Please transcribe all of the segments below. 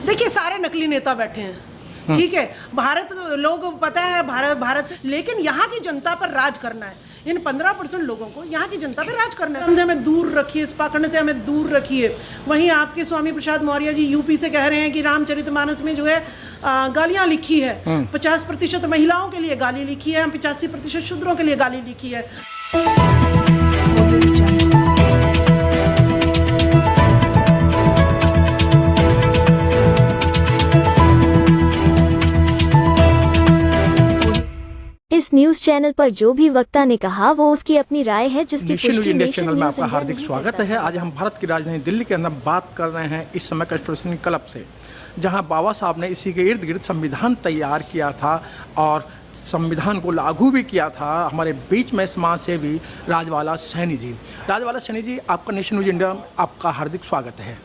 देखिए सारे नकली नेता बैठे हैं, ठीक है। भारत लोग पता है भारत से, लेकिन यहाँ की जनता पर राज करना है। इन 15% लोगों को यहाँ की जनता पर राज करना है। हमसे हमें दूर रखिए, इस पाखंड से हमें दूर रखिए। वहीं आपके स्वामी प्रसाद मौर्य जी यूपी से कह रहे हैं कि रामचरितमानस में जो है गालियाँ लिखी है, 50% महिलाओं के लिए गाली लिखी है, 85% शूद्रों के लिए गाली लिखी है। इस न्यूज चैनल पर जो भी वक्ता ने कहा वो उसकी अपनी राय है, जिसकी पुष्टि इंडिया चैनल में आपका हार्दिक स्वागत है। आज हम भारत की राजधानी दिल्ली के अंदर बात कर रहे हैं इस समय कॉन्स्टिट्यूशन क्लब से, जहां बाबा साहब ने इसी के इर्द गिर्द संविधान तैयार किया था और संविधान को लागू भी किया था। हमारे बीच में समाज सेवी राजवाला सैनी जी। राजवाला सैनी जी, आपका नेशन न्यूज इंडिया में आपका हार्दिक स्वागत है।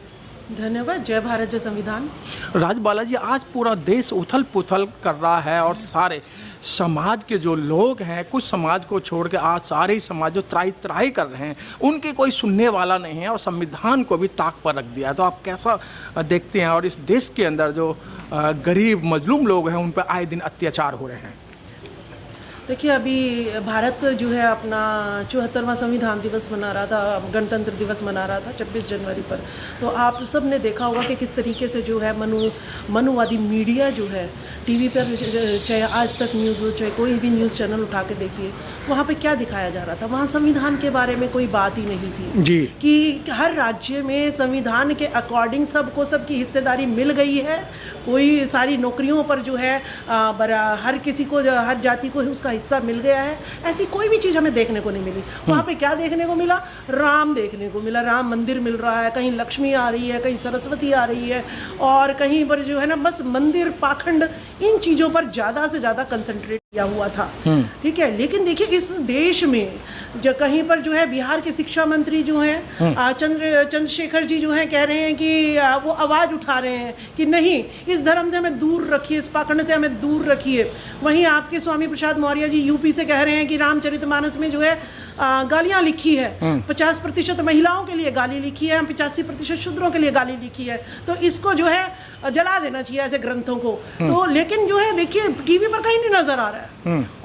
धन्यवाद। जय भारत जय संविधान। राजवाला जी, आज पूरा देश उथल पुथल कर रहा है और सारे समाज के जो लोग हैं, कुछ समाज को छोड़ के आज सारे ही समाज जो त्राही कर रहे हैं, उनके कोई सुनने वाला नहीं है और संविधान को भी ताक पर रख दिया है। तो आप कैसा देखते हैं? और इस देश के अंदर जो गरीब मजलूम लोग हैं उन पर आए दिन अत्याचार हो रहे हैं। देखिए, अभी भारत जो है अपना 74वां संविधान दिवस मना रहा था, गणतंत्र दिवस मना रहा था 26 जनवरी पर। तो आप सब ने देखा होगा कि किस तरीके से जो है मनुवादी मीडिया जो है टीवी पर, चाहे आज तक न्यूज़ हो, चाहे कोई भी न्यूज़ चैनल उठा के देखिए, वहाँ पे क्या दिखाया जा रहा था। वहाँ संविधान के बारे में कोई बात ही नहीं थी जी, कि हर राज्य में संविधान के अकॉर्डिंग सबको सबकी हिस्सेदारी मिल गई है। कोई सारी नौकरियों पर जो है हर किसी को, हर जाति को उसका हिस्सा मिल गया है। ऐसी कोई भी चीज़ हमें देखने को नहीं मिली। वहाँ पे क्या देखने को मिला? राम देखने को मिला, राम मंदिर मिल रहा है, कहीं लक्ष्मी आ रही है, कहीं सरस्वती आ रही है, और कहीं पर जो है ना बस मंदिर, पाखंड, इन चीज़ों पर ज़्यादा से ज़्यादा कंसंट्रेट किया हुआ था, ठीक है। लेकिन देखिए, इस देश में जो कहीं पर जो है बिहार के शिक्षा मंत्री जो हैं चंद्रशेखर जी जो हैं कह रहे हैं कि वो आवाज़ उठा रहे हैं कि नहीं, इस धर्म से हमें दूर रखिए, इस पाखंड से हमें दूर रखिए। वहीं आपके स्वामी प्रसाद मौर्य जी यूपी से कह रहे हैं कि रामचरितमानस में जो है गालियाँ लिखी है, 50% महिलाओं के लिए गाली लिखी है, 85% शूद्रों के लिए गाली लिखी है। तो इसको जो है जला देना चाहिए ऐसे ग्रंथों को। तो लेकिन जो है देखिए, टीवी पर कहीं नहीं नजर आ रहा है।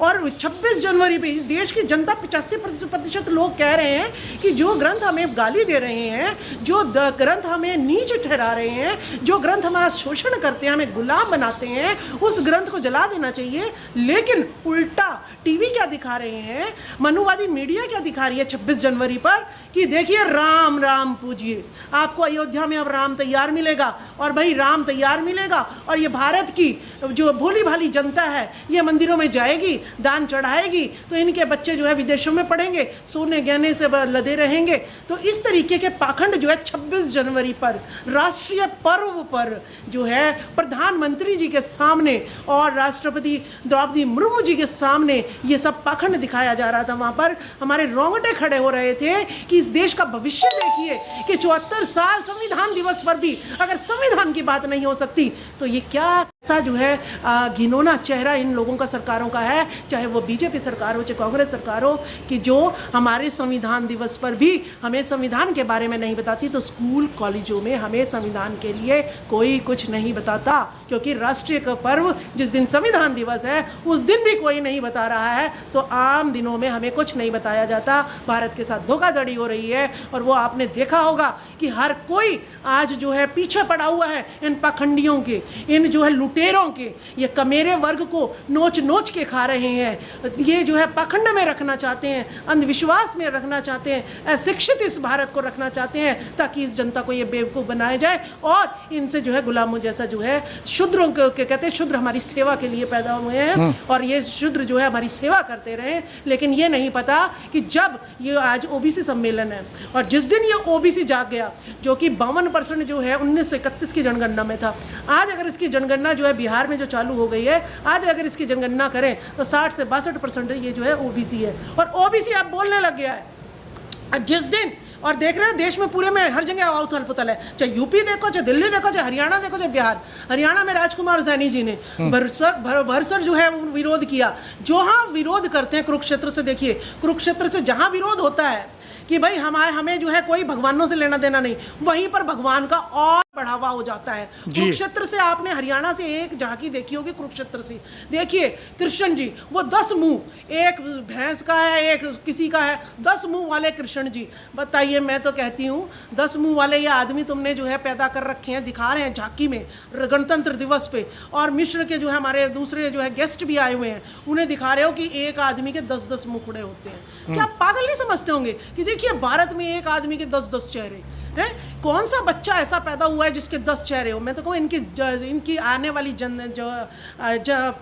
और 26 जनवरी पे इस देश की जनता 85% लोग कह रहे हैं कि जो ग्रंथ हमें गाली दे रहे हैं, जो ग्रंथ हमें नीच ठहरा रहे हैं, जो ग्रंथ हमारा शोषण करते हैं, हमें गुलाम बनाते हैं, उस ग्रंथ को जला देना चाहिए। लेकिन उल्टा टीवी क्या दिखा रहे हैं, मनुवादी मीडिया क्या दिखा रही है 26 जनवरी पर कि देखिए राम राम पूजिए, आपको अयोध्या में अब राम तैयार मिलेगा। और भाई राम तैयार मिलेगा और ये भारत की जो भोली भाली जनता है ये मंदिरों में जाएगी, दान चढ़ाएगी, तो इनके बच्चे जो है विदेशों में पढ़ेंगे, सोने गहने से लदे रहेंगे। तो इस तरीके के पाखंड जो है 26 जनवरी पर, राष्ट्रीय पर्व पर जो है प्रधानमंत्री जी के सामने और राष्ट्रपति द्रौपदी मुर्मू जी के सामने ये सब पाखंड दिखाया जा रहा था। वहाँ पर हमारे रोंगटे खड़े हो रहे थे कि इस देश का भविष्य देखिए कि 74 साल संविधान दिवस पर भी अगर संविधान की बात नहीं हो सकती तो ये क्या सा जो है घिनौना चेहरा इन लोगों का, सरकारों का है, चाहे वो बीजेपी सरकार हो चाहे कांग्रेस सरकार हो, कि जो हमारे संविधान दिवस पर भी हमें संविधान के बारे में नहीं बताती। तो स्कूल कॉलेजों में हमें संविधान के लिए कोई कुछ नहीं बताता, क्योंकि राष्ट्रीय का पर्व जिस दिन संविधान दिवस है उस दिन भी कोई नहीं बता रहा है। तो आम दिनों में हमें कुछ नहीं बताया जाता। भारत के साथ धोखाधड़ी हो रही है और वो आपने देखा होगा कि हर कोई आज जो है पीछे पड़ा हुआ है इन पाखंडियों के, इन जो है लुटेरों के। ये कमेरे वर्ग को नोच नोच के खा रहे हैं। ये जो है पाखंड में रखना चाहते हैं, अंधविश्वास में रखना चाहते हैं, अशिक्षित इस भारत को रखना चाहते हैं, ताकि इस जनता को ये बेवकूफ़ बनाया जाए और इनसे जो है गुलामों जैसा जो है शूद्रों को कहते हैं, शूद्र हमारी सेवा के लिए पैदा हुए हैं और ये शूद्र जो है हमारी सेवा करते रहे। लेकिन ये नहीं पता कि जब ये आज ओबीसी सम्मेलन है और जिस दिन ये ओबीसी जाग गया, जो कि 52% जो है 1931 की जनगणना में था, आज अगर इसकी जनगणना जो है बिहार में जो चालू हो गई है, आज अगर इसकी जनगणना करें तो 60 से 62% ये जो है ओबीसी है। और ओबीसी अब बोलने लग गया है जिस दिन, और देख रहे हैं देश में पूरे में हर जगह उथल पुथल है, चाहे यूपी देखो, चाहे दिल्ली देखो, चाहे हरियाणा देखो, चाहे बिहार। हरियाणा में राजकुमार सैनी जी ने भरसर जो है विरोध किया। जहाँ विरोध करते हैं कुरुक्षेत्र से, देखिए कुरुक्षेत्र से जहाँ विरोध होता है कि भाई हमें जो है कोई भगवानों से लेना देना नहीं, वहीं पर भगवान का और बढ़ावा हो जाता है। कुरुक्षेत्र से आपने हरियाणा से एक झांकी देखी होगी, कुरुक्षेत्र से देखिए कृष्ण जी, वो 10 मुंह, एक भैंस का है, एक किसी का है, 10 मुंह वाले कृष्ण जी। बताइए, मैं तो कहती हूँ 10 मुंह वाले ये आदमी तुमने जो है पैदा कर रखे हैं, दिखा रहे हैं झांकी में गणतंत्र दिवस पे, और मिश्र के जो है हमारे दूसरे जो है गेस्ट भी आए हुए हैं, उन्हें दिखा रहे हो कि एक आदमी के 10-10 मुखड़े होते हैं। क्या आप पागल नहीं समझते होंगे कि देखिए भारत में एक आदमी के 10-10 चेहरे हैं? कौन सा बच्चा ऐसा पैदा हुआ है जिसके 10 चेहरे हो? मैं तो कहूँ इनकी आने वाली जो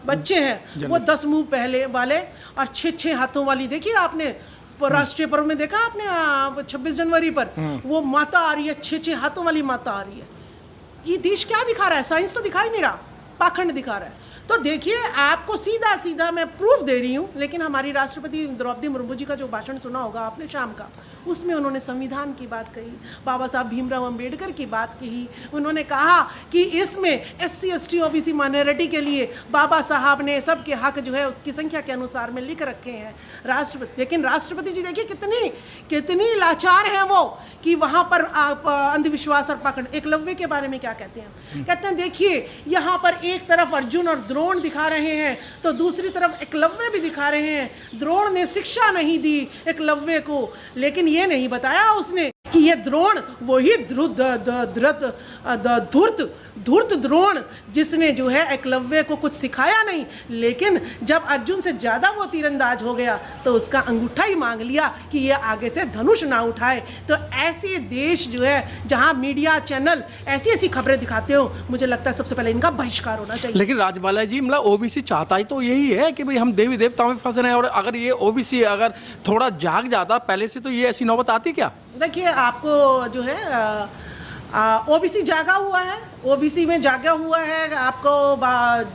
बच्चे हैं वो 10 मुंह पहले वाले और 6-6 हाथों वाली। देखिए आपने राष्ट्रीय पर्व में देखा आपने 26 जनवरी पर वो माता आ रही है, 6-6 हाथों वाली माता आ रही है। ये देश क्या दिखा रहा है? साइंस तो दिखा ही नहीं रहा, पाखंड दिखा रहा है। तो देखिए, आपको सीधा सीधा मैं प्रूफ दे रही हूँ। लेकिन हमारी राष्ट्रपति द्रौपदी मुर्मू जी का जो भाषण सुना होगा आपने शाम का, उसमें उन्होंने संविधान की बात कही, बाबा साहब भीमराव अंबेडकर की बात कही। उन्होंने कहा कि इसमें SC ST OBC माइनॉरिटी के लिए बाबा साहब ने सबके हक जो है उसकी संख्या के अनुसार में लिख रखे हैं राष्ट्रपति। लेकिन राष्ट्रपति जी देखिए कितनी लाचार हैं वो, कि वहाँ पर अंधविश्वास और पाखंड। एकलव्य के बारे में क्या कहते हैं? कहते हैं देखिए, यहाँ पर एक तरफ अर्जुन और द्रोण दिखा रहे हैं तो दूसरी तरफ एकलव्य भी दिखा रहे हैं। द्रोण ने शिक्षा नहीं दी एकलव्य को, लेकिन ये नहीं बताया उसने कि ये द्रोण वही धूर्त द्रोण जिसने जो है एकलव्य को कुछ सिखाया नहीं, लेकिन जब अर्जुन से ज्यादा वो तीरंदाज हो गया तो उसका अंगूठा ही मांग लिया कि ये आगे से धनुष ना उठाए। तो ऐसे देश जो है जहां मीडिया चैनल ऐसी ऐसी खबरें दिखाते हो, मुझे लगता है सबसे पहले इनका बहिष्कार होना चाहिए। लेकिन राजबाला जी, मतलब OBC चाहता ही तो यही है कि भाई हम देवी देवताओं में फंस रहे हैं, और अगर ये OBC अगर थोड़ा जाग जाता पहले से तो ये ऐसी नौबत आती क्या? देखिए, आपको जो है OBC जागा हुआ है, OBC में जागा हुआ है आपको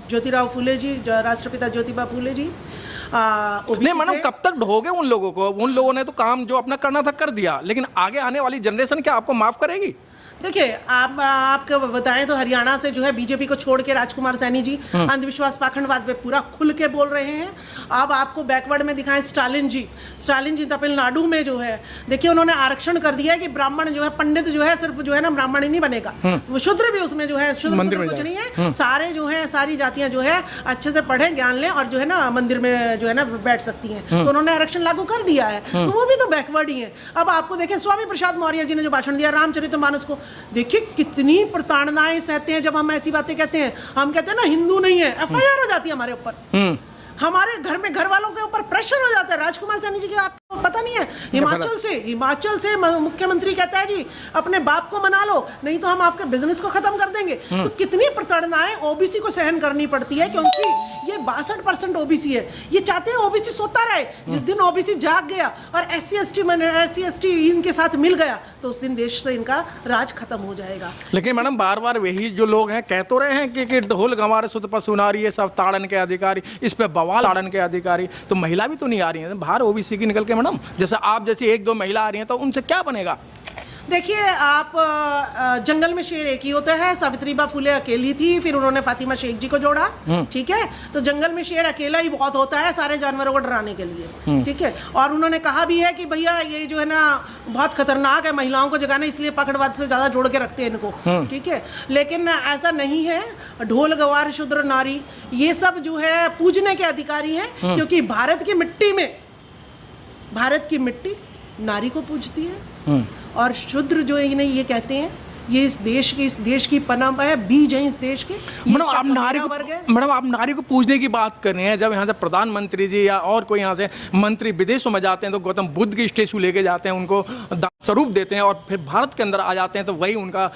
ज्योतिराव फूले जी, राष्ट्रपिता ज्योतिबा फूले जी। नहीं मैडम, कब तक ढोगे उन लोगों को? उन लोगों ने तो काम जो अपना करना था कर दिया, लेकिन आगे आने वाली जनरेशन क्या आपको माफ करेगी? देखिए, आपको बताएं तो हरियाणा से जो है बीजेपी को छोड़ के राजकुमार सैनी जी अंधविश्वास पाखंडवाद पे पूरा खुल के बोल रहे हैं। अब आपको बैकवर्ड में दिखाएं स्टालिन जी तमिलनाडु में जो है देखिए उन्होंने आरक्षण कर दिया है कि ब्राह्मण जो है, पंडित जो है सिर्फ जो है ना ब्राह्मण ही नहीं बनेगा, वो शूद्र भी उसमें जो है, शूद्र कुछ नहीं है, सारे जो है सारी जातियां जो है अच्छे से पढ़े ज्ञान लें और जो है ना मंदिर में जो है ना बैठ सकती हैं। तो उन्होंने आरक्षण लागू कर दिया है, तो वो भी तो बैकवर्ड ही है। अब आपको देखें स्वामी प्रसाद मौर्य जी ने जो भाषण दिया रामचरितमानस को, देखिए कितनी प्रताड़नाएं सहते हैं जब हम ऐसी बातें कहते हैं। हम कहते हैं ना हिंदू नहीं है, FIR हो जाती है हमारे ऊपर, हमारे घर में घर वालों के ऊपर प्रेशर हो जाता है। राजकुमार सैनी जी की आपको पता नहीं है, हिमाचल से मुख्यमंत्री कहता है जी अपने बाप को मना लो नहीं तो हम आपके बिजनेस को खत्म कर देंगे। तो कितनी प्रताड़नाएं OBC को सहन करनी पड़ती है, क्योंकि ये 62% OBC है। ये चाहते हैं OBC सोता रहे। जिस दिन OBC जाग गया और SC ST इनके साथ मिल गया तो उस दिन देश से इनका राज खत्म हो जाएगा। लेकिन मैडम बार बार वही जो लोग हैं कह तो रहे हैं कि ढोल गंवारे सुत पर सुनारी, ये सब ताड़न के अधिकारी, इस पे बवाल ताड़न के अधिकारी। तो महिला भी तो नहीं आ रही है बाहर OBC की निकल के मैडम, जैसे आप जैसी 1-2 महिला आ रही हैं तो उनसे क्या बनेगा? देखिए, आप जंगल में शेर एक ही होता है। सावित्रीबाई फुले अकेली थी, फिर उन्होंने फातिमा शेख जी को जोड़ा, ठीक है। तो जंगल में शेर अकेला ही बहुत होता है सारे जानवरों को डराने के लिए, ठीक है। और उन्होंने कहा भी है कि भैया ये जो है ना बहुत खतरनाक है, महिलाओं को जगाना, इसलिए पाखंडवाद से ज्यादा जोड़ के रखते हैं इनको, ठीक है। लेकिन ऐसा नहीं है। ढोल गवार शूद्र नारी ये सब जो है पूजने के अधिकारी हैं, क्योंकि भारत की मिट्टी नारी को पूजती है। और शूद्र जो है नहीं, ये कहते हैं ये इस देश की पनाह है, बीज है इस देश के। मैडम आप नारी को पूजने की बात कर रहे हैं, जब यहाँ से प्रधानमंत्री जी या और कोई यहाँ से मंत्री विदेशों में जाते हैं तो गौतम बुद्ध की स्टेचू लेके जाते हैं, उनको स्वरूप देते हैं, और फिर भारत के अंदर आ जाते हैं तो वही उनका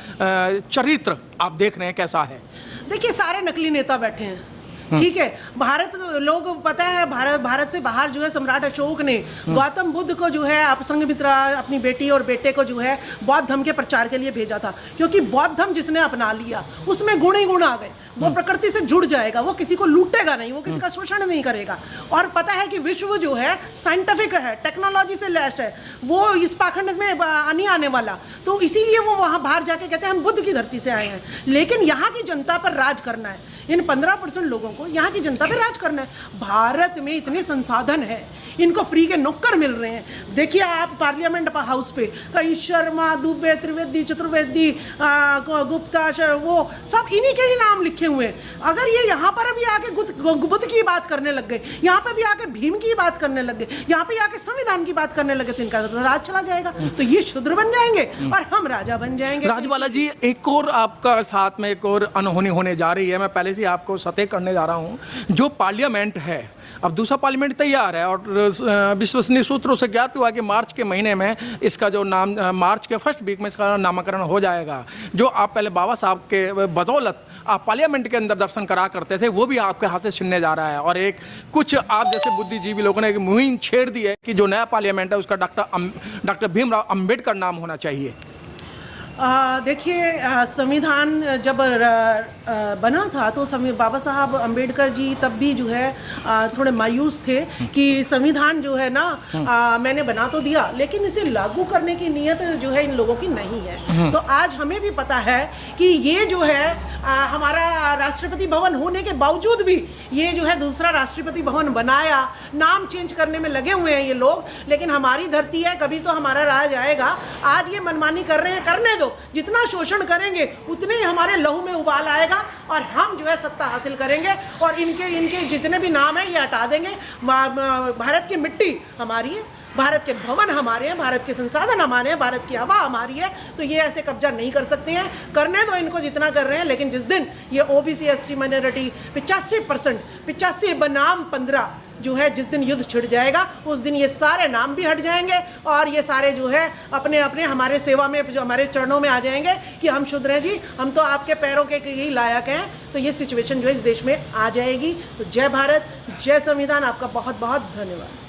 चरित्र आप देख रहे हैं कैसा है। देखिए, सारे नकली नेता बैठे हैं, ठीक है। भारत लोग पता है, भारत से बाहर जो है सम्राट अशोक ने गौतम बुद्ध को जो है आप संघमित्रा अपनी बेटी और बेटे को जो है बौद्ध धर्म के प्रचार के लिए भेजा था, क्योंकि बौद्ध धर्म जिसने अपना लिया उसमें गुण ही गुण आ गए। वो प्रकृति से जुड़ जाएगा, वो किसी को लूटेगा नहीं, वो किसी का शोषण नहीं करेगा। और पता है कि विश्व जो है साइंटिफिक है, टेक्नोलॉजी से लैस है, वो इस पाखंड में नहीं आने वाला। तो इसीलिए वो वहाँ बाहर जाके कहते हैं हम बुद्ध की धरती से आए हैं। लेकिन यहाँ की जनता पर राज करना है, इन 15% लोगों को यहाँ की जनता पे राज करना है। भारत में इतने संसाधन है, इनको फ्री के नौकर मिल रहे हैं। देखिए आप पार्लियामेंट हाउस पे कहीं शर्मा, दुबे, त्रिवेदी, चतुर्वेदी, गुप्ता, वो सब इन्हीं के ही नाम लिखे हुए हैं। अगर ये यहाँ पर भी आके बुद्ध की बात करने लग गए, यहाँ पे भी आके भीम की बात करने लग गए, यहाँ पे आके संविधान की बात करने लगे, तो इनका राज चला जाएगा। तो ये शूद्र बन जाएंगे और हम राजा बन जाएंगे। राजबाला जी, एक और आपका साथ में एक और अनहोनी होने जा रही है। मैं पहले से आपको सतह करने जा रहा हूँ। जो पार्लियामेंट है, अब दूसरा पार्लियामेंट तैयार है और विश्वसनीय सूत्रों से ज्ञात हुआ कि मार्च के महीने में इसका जो नाम, मार्च के फर्स्ट वीक में इसका नामकरण हो जाएगा। जो आप पहले बाबा साहब के बदौलत आप पार्लियामेंट के अंदर दर्शन करा करते थे, वो भी आपके हाथ से छिनने जा रहा है। और एक कुछ आप जैसे बुद्धिजीवी लोगों ने एक मुहिम छेड़ दी है कि जो नया पार्लियामेंट है उसका डॉक्टर भीमराव अंबेडकर नाम होना चाहिए। देखिए, संविधान जब बना था तो बाबा साहब अंबेडकर जी तब भी जो है थोड़े मायूस थे कि संविधान जो है ना मैंने बना तो दिया, लेकिन इसे लागू करने की नीयत जो है इन लोगों की नहीं है। तो आज हमें भी पता है कि ये जो है हमारा राष्ट्रपति भवन होने के बावजूद भी ये जो है दूसरा राष्ट्रपति भवन बनाया, नाम चेंज करने में लगे हुए हैं ये लोग। लेकिन हमारी धरती है, कभी तो हमारा राज आएगा। आज ये मनमानी कर रहे हैं, करने दो। जितना शोषण करेंगे उतने ही हमारे लहू में उबाल आएगा और हम जो है सत्ता हासिल करेंगे और इनके जितने भी नाम है ये हटा देंगे। भारत की मिट्टी हमारी है, भारत के भवन हमारे हैं, भारत के संसाधन हमारे हैं, भारत की हवा हमारी है। तो ये ऐसे कब्जा नहीं कर सकते हैं। करने दो इनको जितना कर रहे हैं। लेकिन जिस दिन ये ओबीसी एसटी माइनॉरिटी 85% 85 बनाम 15 जो है, जिस दिन युद्ध छिड़ जाएगा उस दिन ये सारे नाम भी हट जाएंगे और ये सारे जो है अपने अपने हमारे सेवा में, जो हमारे चरणों में आ जाएंगे कि हम शुद्र हैं जी, हम तो आपके पैरों के यही लायक हैं। तो ये सिचुएशन जो है इस देश में आ जाएगी। तो जय भारत, जय संविधान। आपका बहुत बहुत धन्यवाद।